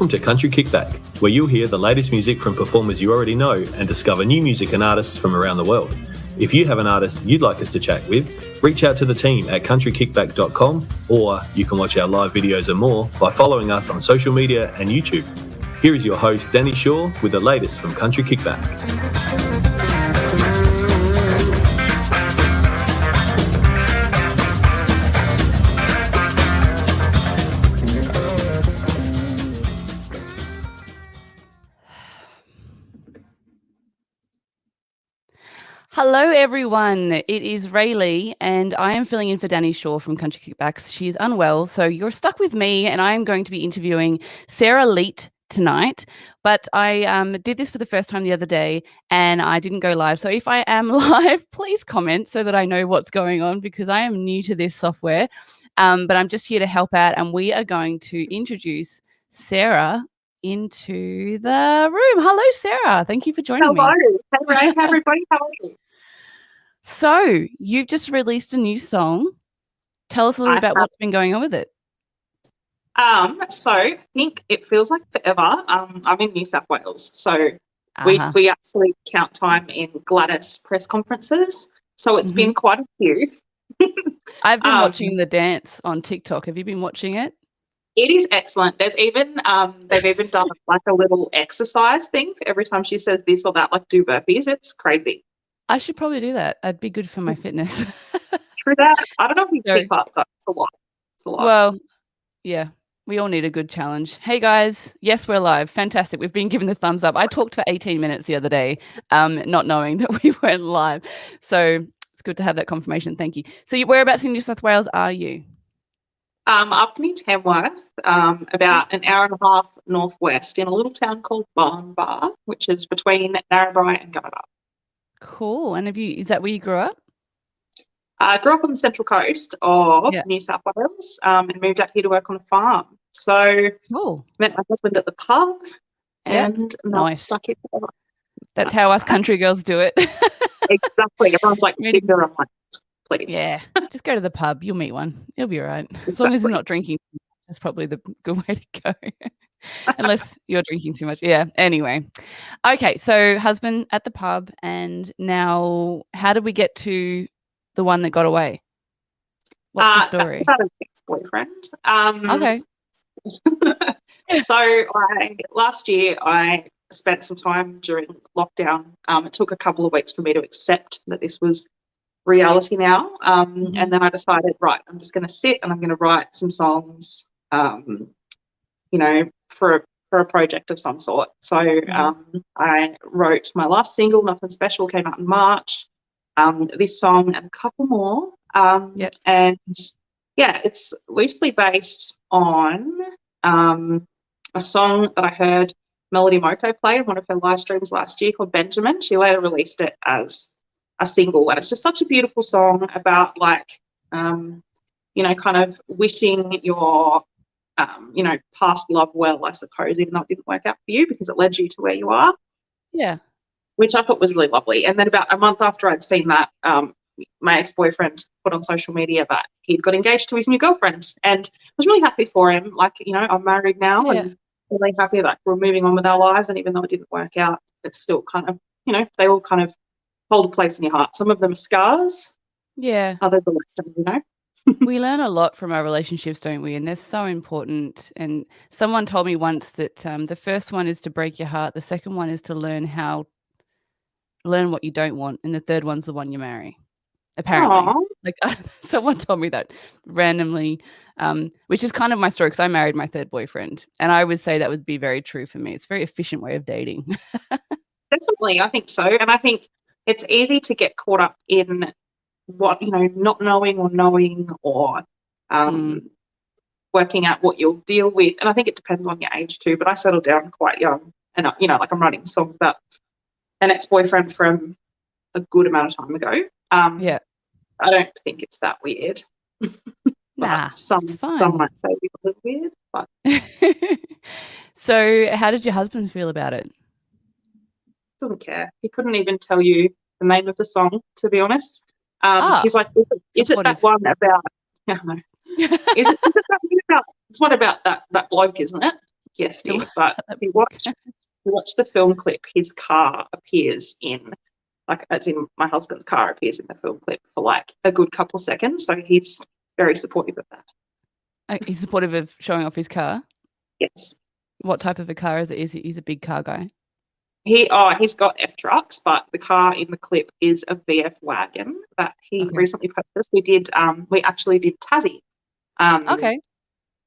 Welcome to Country Kickback, where you'll hear the latest music from performers you already know and discover new music and artists from around the world. If you have an artist you'd like us to chat with, reach out to the team at countrykickback.com, or you can watch our live videos and more by following us on social media and YouTube. Here is your host, Danny Shaw, with the latest from Country Kickback. Hello, everyone. It is Rae Leigh, and I am filling in for Danny Shaw from Country Kickback. She's unwell, so you're stuck with me, and I am going to be interviewing Sarah Leete tonight. But I did this for the first time the other day, and I didn't go live. So if I am live, please comment so that I know what's going on, because I am new to this software. But I'm just here to help out, and we are going to introduce Sarah into the room. Hello, Sarah. Thank you for joining me. Hello. Hey, Rae. Hey, everybody. How are you? So you've just released a new song. Tell us a little about what's been going on with it. So I think it feels like forever. I'm in New South Wales, so we actually count time in Gladys press conferences. So it's been quite a few. I've been watching the dance on TikTok. Have you been watching it? It is excellent. There's even they've even done like a little exercise thing for every time she says this or that, like do burpees. It's crazy. I should probably do that. It'd be good for my fitness. True that. I don't know if we keep up. It's a lot. It's a lot. Well, yeah, we all need a good challenge. Hey guys, yes, we're live. Fantastic. We've been given the thumbs up. I talked for 18 minutes the other day, not knowing that we weren't live. So it's good to have that confirmation. Thank you. So whereabouts in New South Wales are you? Up near Tamworth, about an hour and a half northwest in a little town called Barnbar, which is between Narrabri and Gunnedah. Cool. And is that where you grew up? I grew up on the Central Coast of New South Wales and moved out here to work on a farm. So met my husband at the pub and stuck here forever. That's how us country girls do it. Exactly. Everyone's like, Tinder. I'm like, please. Yeah. Just go to the pub. You'll meet one. It'll be all right. As long as you're not drinking, that's probably the good way to go. Unless you're drinking too much. Yeah. Anyway. Okay. So husband at the pub, and now how did we get to the one that got away? What's the story? About an ex-boyfriend. Okay. So last year I spent some time during lockdown. It took a couple of weeks for me to accept that this was reality now. And then I decided, right, I'm just going to sit and I'm going to write some songs, for a project of some sort. So I wrote my last single, Nothing Special, came out in March, this song and a couple more. And it's loosely based on a song that I heard Melody Moko play in one of her live streams last year called Benjamin. She later released it as a single, and it's just such a beautiful song about kind of wishing your past love well, I suppose, even though it didn't work out for you because it led you to where you are. Yeah. Which I thought was really lovely. And then about a month after I'd seen that, my ex-boyfriend put on social media that he'd got engaged to his new girlfriend, and I was really happy for him. I'm married now and really happy that we're moving on with our lives, and even though it didn't work out, it's still kind of, they all kind of hold a place in your heart. Some of them are scars. Yeah. Others are lessons, We learn a lot from our relationships, don't we? And they're so important. And someone told me once that the first one is to break your heart. The second one is to learn what you don't want. And the third one's the one you marry. Apparently. Someone told me that randomly, which is kind of my story because I married my third boyfriend. And I would say that would be very true for me. It's a very efficient way of dating. Definitely. I think so. And I think it's easy to get caught up in what, not knowing or knowing or working out what you'll deal with. And I think it depends on your age too, but I settled down quite young and, I'm writing songs about an ex-boyfriend from a good amount of time ago. I don't think it's that weird. Some might say it was weird, but. So how did your husband feel about it? Doesn't care. He couldn't even tell you the name of the song, to be honest. He's like, is it that one about? I don't know. Is it that one about? It's one about that bloke, isn't it? Yes, dear. But if you watch the film clip, his car appears in, like, as in my husband's car appears in the film clip for like a good couple of seconds. So he's very supportive of that. He's supportive of showing off his car? Yes. What type of a car is it? He's a big car guy? He's got F trucks, but the car in the clip is a VF wagon that he recently purchased. We actually did Tassie.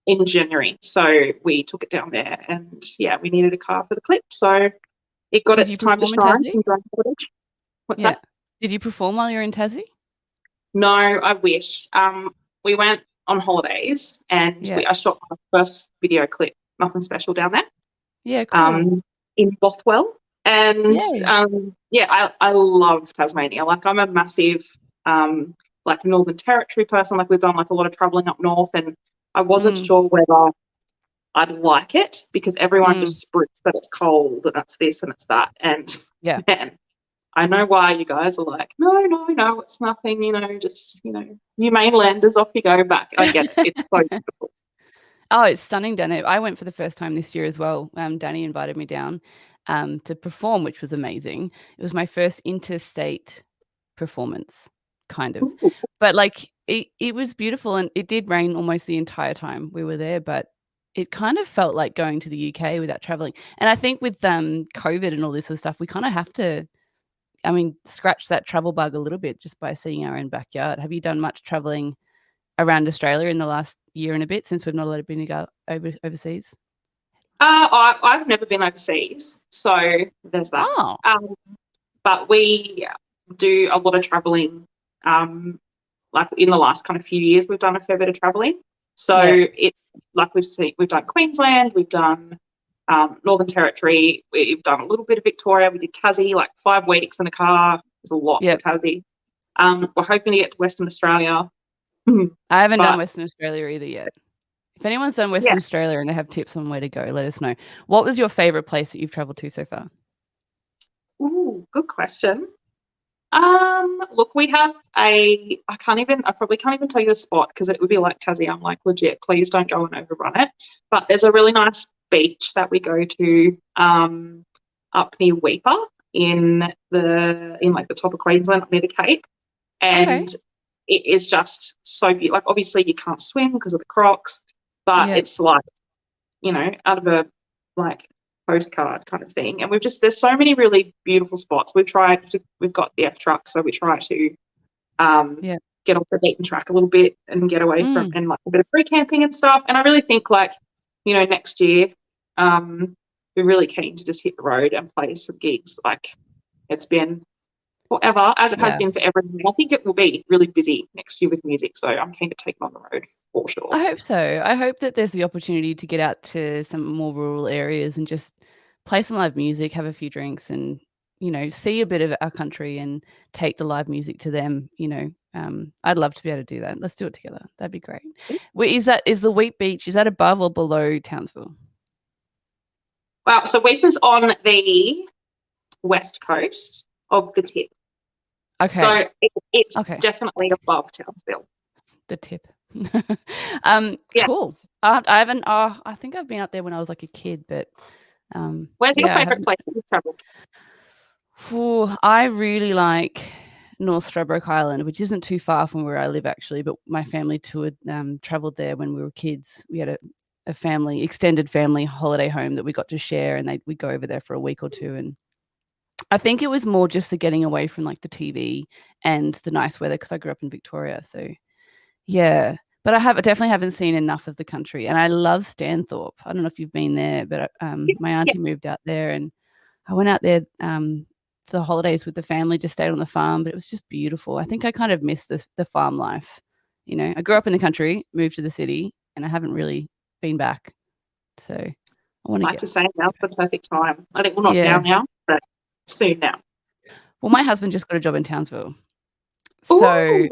In January. So we took it down there and we needed a car for the clip. So it got its time to shine. What's that? Did you perform while you were in Tassie? No, I wish. We went on holidays and I shot my first video clip, Nothing Special, down there. Yeah, cool. In Bothwell. And I love Tasmania. Like, I'm a massive like Northern Territory person. Like, we've done like a lot of traveling up north, and I wasn't sure whether I'd like it because everyone just spruiks that it's cold and it's this and it's that. And man, I know why you guys are like, no, it's nothing, just, you mainlanders, off you go back. I get it. It's so beautiful. Oh, it's stunning down there. I went for the first time this year as well. Danny invited me down to perform, which was amazing. It was my first interstate performance, kind of. But like it was beautiful, and it did rain almost the entire time we were there, but it kind of felt like going to the UK without traveling. And I think with COVID and all this sort of stuff, we kind of have to, scratch that travel bug a little bit just by seeing our own backyard. Have you done much traveling around Australia in the last year and a bit since we've not allowed to be go overseas? I've never been overseas, so there's that. Oh. But we do a lot of traveling. Like, in the last kind of few years, we've done a fair bit of traveling. So it's like we've done Queensland, we've done Northern Territory, we've done a little bit of Victoria, we did Tassie, like 5 weeks in a car. It's a lot for Tassie. We're hoping to get to Western Australia. I haven't done Western Australia either yet. If anyone's done Western Australia and they have tips on where to go, let us know. What was your favourite place that you've travelled to so far? Ooh, good question. Look, we have I probably can't even tell you the spot because it would be like Tassie. I'm like, legit, please don't go and overrun it. But there's a really nice beach that we go to up near Weipa in like the top of Queensland, up near the Cape. And it is just so beautiful. Like, obviously you can't swim because of the crocs, but it's like, out of a like postcard kind of thing. And there's so many really beautiful spots. We've got the F truck, so we try to get off the beaten track a little bit and get away from, and like a bit of free camping and stuff. And I really think, like, next year we're really keen to just hit the road and play some gigs. Like, it's been forever, as it has been for everyone. I think it will be really busy next year with music, so I'm keen to take it on the road for sure. I hope so. I hope that there's the opportunity to get out to some more rural areas and just play some live music, have a few drinks, and see a bit of our country and take the live music to them. I'd love to be able to do that. Let's do it together. That'd be great. Is the Wheat Beach, is that above or below Townsville? Well, so Weipa's on the west coast of the tip. Okay. So it's definitely above Townsville. The tip. Cool. I haven't. I think I've been up there when I was like a kid, but. Where's your favourite place that you've travelled? I really like North Stradbroke Island, which isn't too far from where I live actually, but my family travelled there when we were kids. We had a family, extended family holiday home that we got to share, and we'd go over there for a week or two. And I think it was more just the getting away from like the TV and the nice weather because I grew up in Victoria. So yeah, but I definitely haven't seen enough of the country, and I love Stanthorpe. I don't know if you've been there, but my auntie moved out there, and I went out there for the holidays with the family, just stayed on the farm, but it was just beautiful. I think I kind of missed the farm life. I grew up in the country, moved to the city, and I haven't really been back. So I want to to say now's the perfect time. I think we're not now, but soon now. Well, my husband just got a job in Townsville. So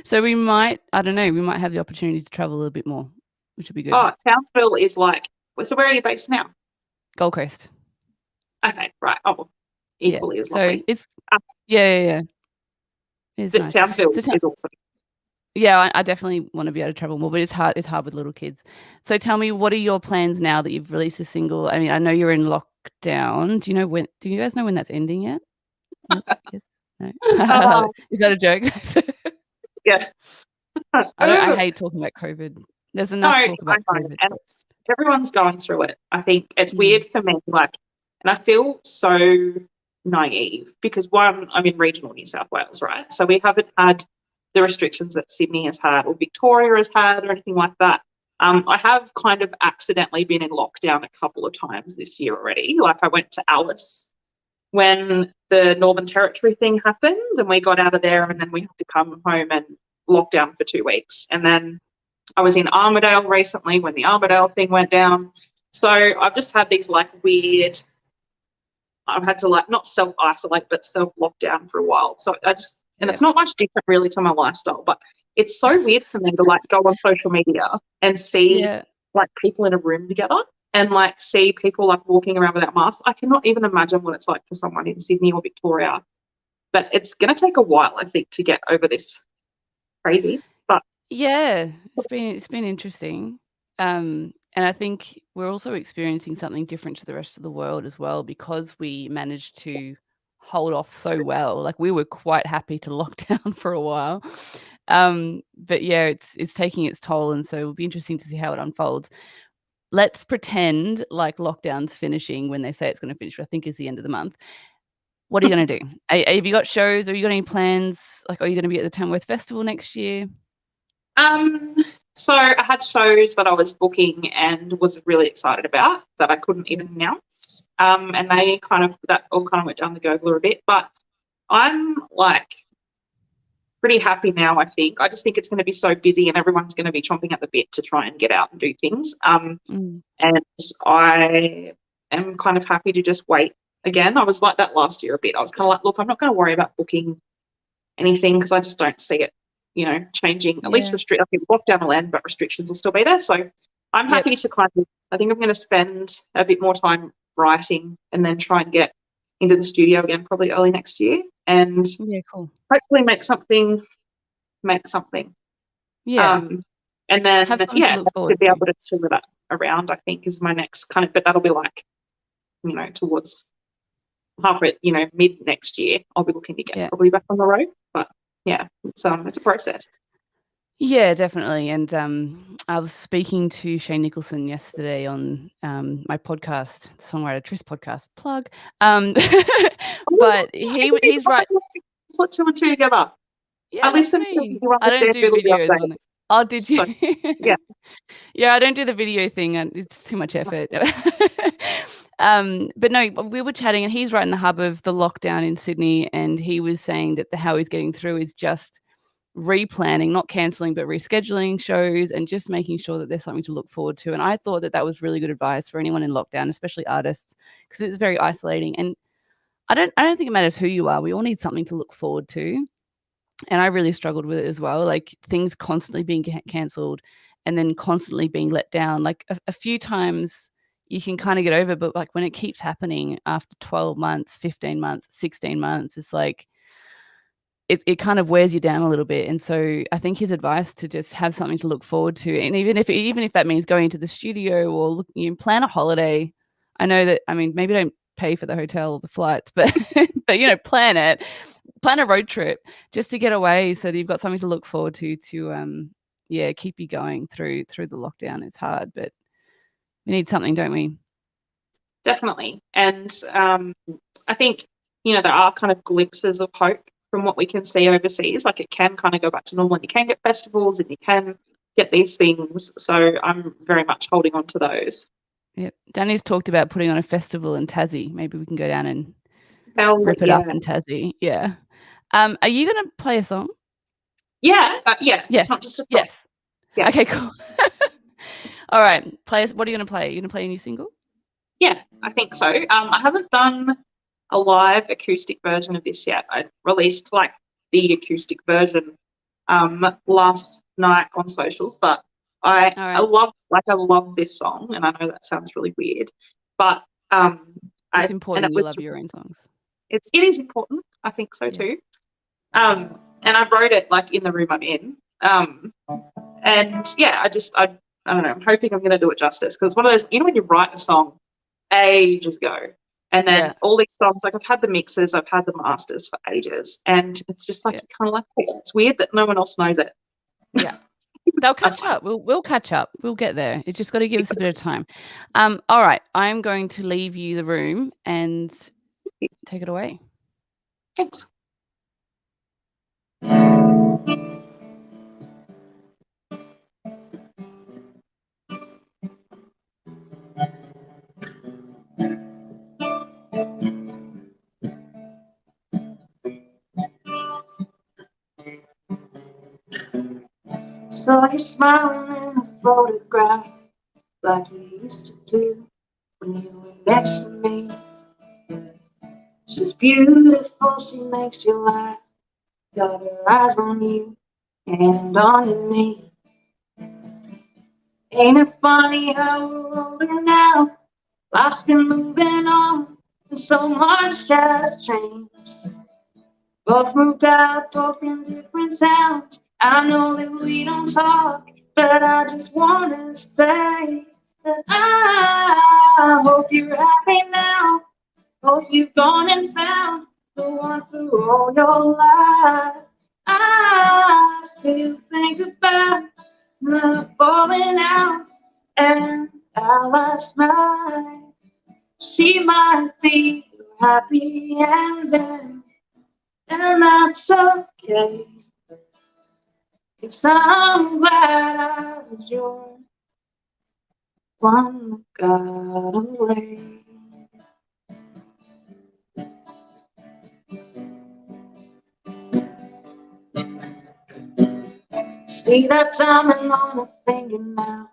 so we might have the opportunity to travel a little bit more, which would be good. Oh, Townsville is like, so where are you based now? Gold Coast. Okay, right. Oh, equally as lovely. So it's it's nice. Townsville is awesome. Yeah, I definitely want to be able to travel more, but it's hard. It's hard with little kids. So tell me, what are your plans now that you've released a single? I mean, I know you're in lockdown. Do you know when? Do you guys know when that's ending yet? Yes. No. Is that a joke? Yeah. I hate talking about COVID. There's enough talk about COVID. And everyone's going through it. I think it's weird for me, like, and I feel so naive because one, I'm in regional New South Wales, right? So we haven't had the restrictions that Sydney has had or Victoria has had or anything like that. I have kind of accidentally been in lockdown a couple of times this year already. Like I went to Alice when the Northern Territory thing happened and we got out of there and then we had to come home and lock down for 2 weeks. And then I was in Armidale recently when the Armidale thing went down. So I've just had these like weird, I've had to like not self-isolate but self-lockdown for a while. So I just, and it's not much different really to my lifestyle, but it's so weird for me to like go on social media and see like people in a room together and like see people like walking around without masks. I cannot even imagine what it's like for someone in Sydney or Victoria. But it's going to take a while, I think, to get over this crazy. But yeah, it's been interesting. And I think we're also experiencing something different to the rest of the world as well because we managed to hold off so well. Like we were quite happy to lock down for a while. But yeah, it's taking its toll, and so it'll be interesting to see how it unfolds. Let's pretend like lockdown's finishing when they say it's going to finish, which I think is the end of the month. What are you going to do? Have you got shows? Have you got any plans? Like, are you going to be at the Tamworth Festival next year? So I had shows that I was booking and was really excited about that I couldn't even announce. And they that all kind of went down the gurgler a bit. But I'm like pretty happy now, I think. I just think it's going to be so busy and everyone's going to be chomping at the bit to try and get out and do things. And I am kind of happy to just wait again. I was like that last year a bit. I was kind of like, look, I'm not going to worry about booking anything because I just don't see it, you know, changing. At least I think lockdown will end, but restrictions will still be there. So I'm happy to I think I'm going to spend a bit more time writing and then try and get into the studio again probably early next year and hopefully make something. Yeah. And then, to be able to tour that around, I think, is my next kind of, but that'll be like, you know, towards halfway, you know, mid next year, I'll be looking to get probably back on the road. But yeah, it's a process. Yeah, definitely. And I was speaking to Shane Nicholson yesterday on my podcast, Songwriter Tris podcast plug. But he's right. Put two and two together. Yeah, I listened to I don't do videos on it. Oh, did you? So, yeah. Yeah, I don't do the video thing. And it's too much effort. But no, we were chatting and he's right in the hub of the lockdown in Sydney. And he was saying that how he's getting through is just replanning, not cancelling, but rescheduling shows and just making sure that there's something to look forward to. And I thought that was really good advice for anyone in lockdown, especially artists, because it's very isolating. And I don't think it matters who you are. We all need something to look forward to. And I really struggled with it as well, like things constantly being cancelled and then constantly being let down. Like a few times you can kind of get over, but like when it keeps happening after 12 months, 15 months, 16 months, it's like it kind of wears you down a little bit. And so I think his advice to just have something to look forward to, and even if that means going to the studio or plan a holiday. I know that, I mean, maybe don't pay for the hotel or the flights, but you know, plan a road trip just to get away so that you've got something to look forward to keep you going through the lockdown. It's hard, but we need something, don't we? Definitely. And I think, you know, there are kind of glimpses of hope from what we can see overseas. Like it can kind of go back to normal and you can get festivals and you can get these things. So I'm very much holding on to those. Yeah. Danny's talked about putting on a festival in Tassie. Maybe we can go down and rip it up in Tassie. Yeah. Are you going to play a song? Yeah. Yeah. Yes. It's not just a song. Yes. Yeah. Okay, cool. All right. What are you going to play? Are you going to play a new single? Yeah, I think so. I haven't done a live acoustic version of this yet. I released like the acoustic version last night on socials, but I love this song, and I know that sounds really weird, but it's important you love your own songs. It is important. I think so too. And I wrote it like in the room I'm in, And yeah, I don't know. I'm hoping I'm going to do it justice, because it's one of those, when you write a song ages ago, and then all these songs, like I've had the mixes, I've had the masters for ages, and it's just like you kind of like, it's weird that no one else knows it. Yeah. They'll catch up. We'll catch up. We'll get there. It's just got to give us a bit of time. All right. I'm going to leave you the room and take it away. Thanks. Saw you smiling in a photograph, like you used to do when you were next to me. She's beautiful, she makes you laugh, got her eyes on you and on me. Ain't it funny how we're older now? Life's been moving on, and so much has changed. Both moved out, both in different towns. I know that we don't talk, but I just wanna say that I hope you're happy now. Hope you've gone and found the one for all your life. I still think about the falling out and our last night. She might be your happy ending, and that's okay, 'cause I'm glad I was your one that got away. See that diamond on her finger now,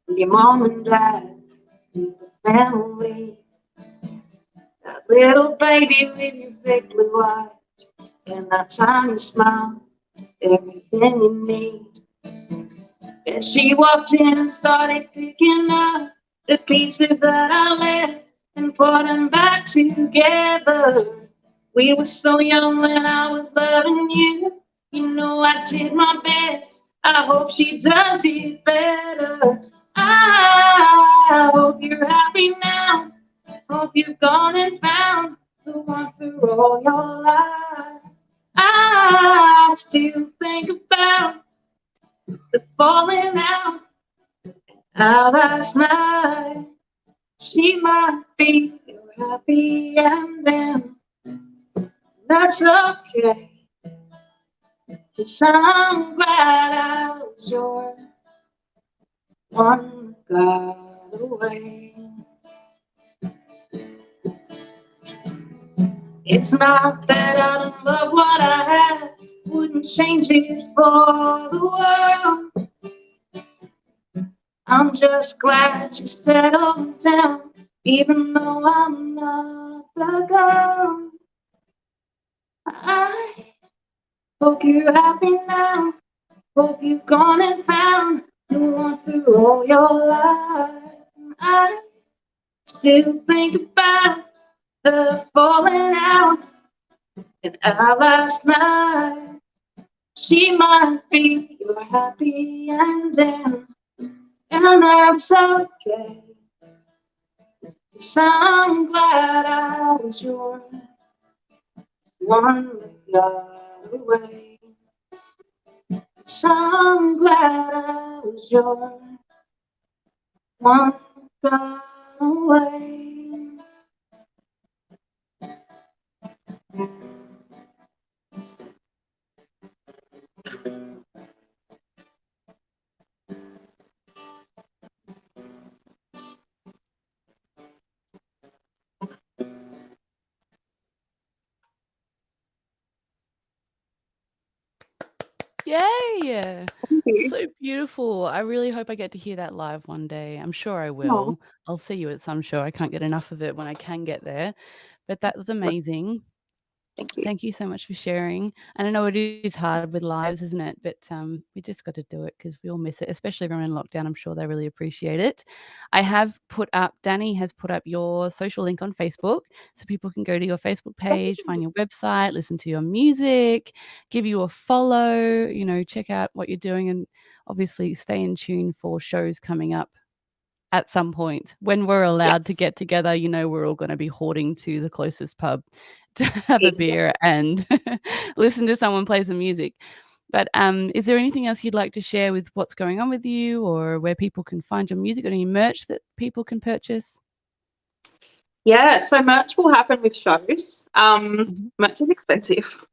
your mom and dad, the family. That little baby with your big blue eyes and that tiny smile, everything you need. And she walked in and started picking up the pieces that I left and put them back together. We were so young when I was loving you. You know I did my best. I hope she does it better. I hope you're happy now. Hope you've gone and found the one for all your life. I still think about the falling out last night. She might be your happy ending. That's okay, 'cause I'm glad I was your one that got away. It's not that I don't love what I have, wouldn't change it for the world. I'm just glad you settled down, even though I'm not the girl. I hope you're happy now. Hope you've gone and found the one for all your life. I still think about the falling out and our last night. She might be your happy ending, and that's okay. 'Cause I'm glad I was your one that got away. 'Cause I'm glad I was your one that got away. Yay! So beautiful. I really hope I get to hear that live one day. I'm sure I will. I'll see you at some show. I can't get enough of it when I can get there. But that was amazing. Thank you. Thank you so much for sharing. And I know it is hard with lives, isn't it? But we just got to do it because we all miss it, especially everyone in lockdown. I'm sure they really appreciate it. Danny has put up your social link on Facebook so people can go to your Facebook page, find your website, listen to your music, give you a follow, check out what you're doing, and obviously stay in tune for shows coming up at some point when we're allowed to get together. We're all going to be hoarding to the closest pub to have a beer and listen to someone play some music. But is there anything else you'd like to share with what's going on with you, or where people can find your music, or any merch that people can purchase? Yeah, so merch will happen with shows. Merch is expensive.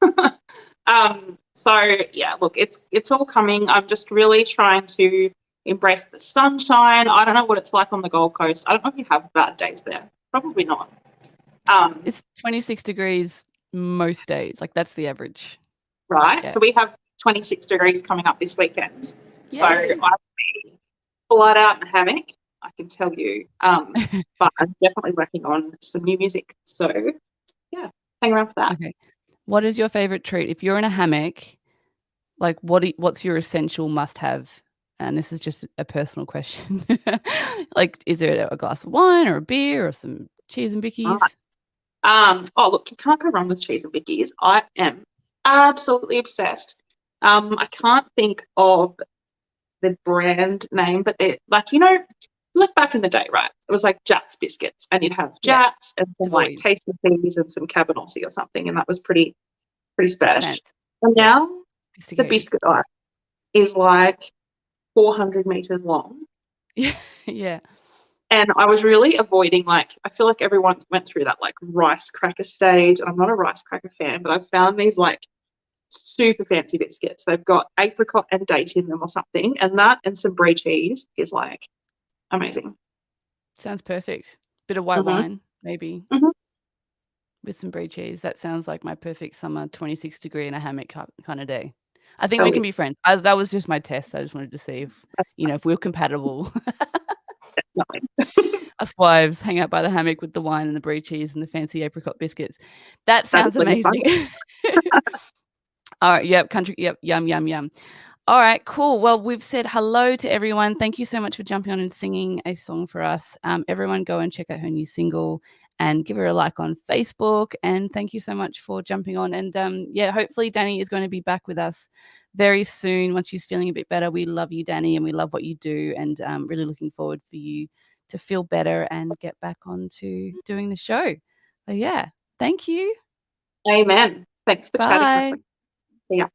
So yeah, look, it's all coming. I'm just really trying to embrace the sunshine. I don't know what it's like on the Gold Coast. I don't know if you have bad days there. Probably not. It's 26 degrees most days. Like, that's the average. Right. Yeah. So we have 26 degrees coming up this weekend. Yay. So I've been flat out in a hammock, I can tell you. But I'm definitely working on some new music. So yeah, hang around for that. Okay. What is your favorite treat? If you're in a hammock, like what's your essential must-have? And this is just a personal question. Like, is there a glass of wine or a beer or some cheese and bickies? Oh, look, you can't go wrong with cheese and bickies. I am absolutely obsessed. I can't think of the brand name, but they're like, like back in the day, right? It was like Jats biscuits, and you'd have Jats and some like tasty peas and some cabanossi or something, and that was pretty special. And now the biscuit ice is like 400 meters long. Yeah. And I was really avoiding, like, I feel like everyone went through that like rice cracker stage. I'm not a rice cracker fan, but I found these like super fancy biscuits. They've got apricot and date in them or something, and that and some brie cheese is like amazing. Sounds perfect. Bit of white wine, maybe, with some brie cheese. That sounds like my perfect summer 26 degree in a hammock kind of day. I think we can be friends. That was just my test. I just wanted to see if if we're compatible. Us wives hang out by the hammock with the wine and the brie cheese and the fancy apricot biscuits. That sounds amazing. All right. Yep. Country. Yep. Yum, yum, yum. All right. Cool. Well, we've said hello to everyone. Thank you so much for jumping on and singing a song for us. Everyone go and check out her new single and give her a like on Facebook. And thank you so much for jumping on. And hopefully Danny is going to be back with us very soon once she's feeling a bit better. We love you, Danny, and we love what you do, and really looking forward for you to feel better and get back on to doing the show. So yeah, thank you. Amen. Thanks for chatting. Bye. Yeah.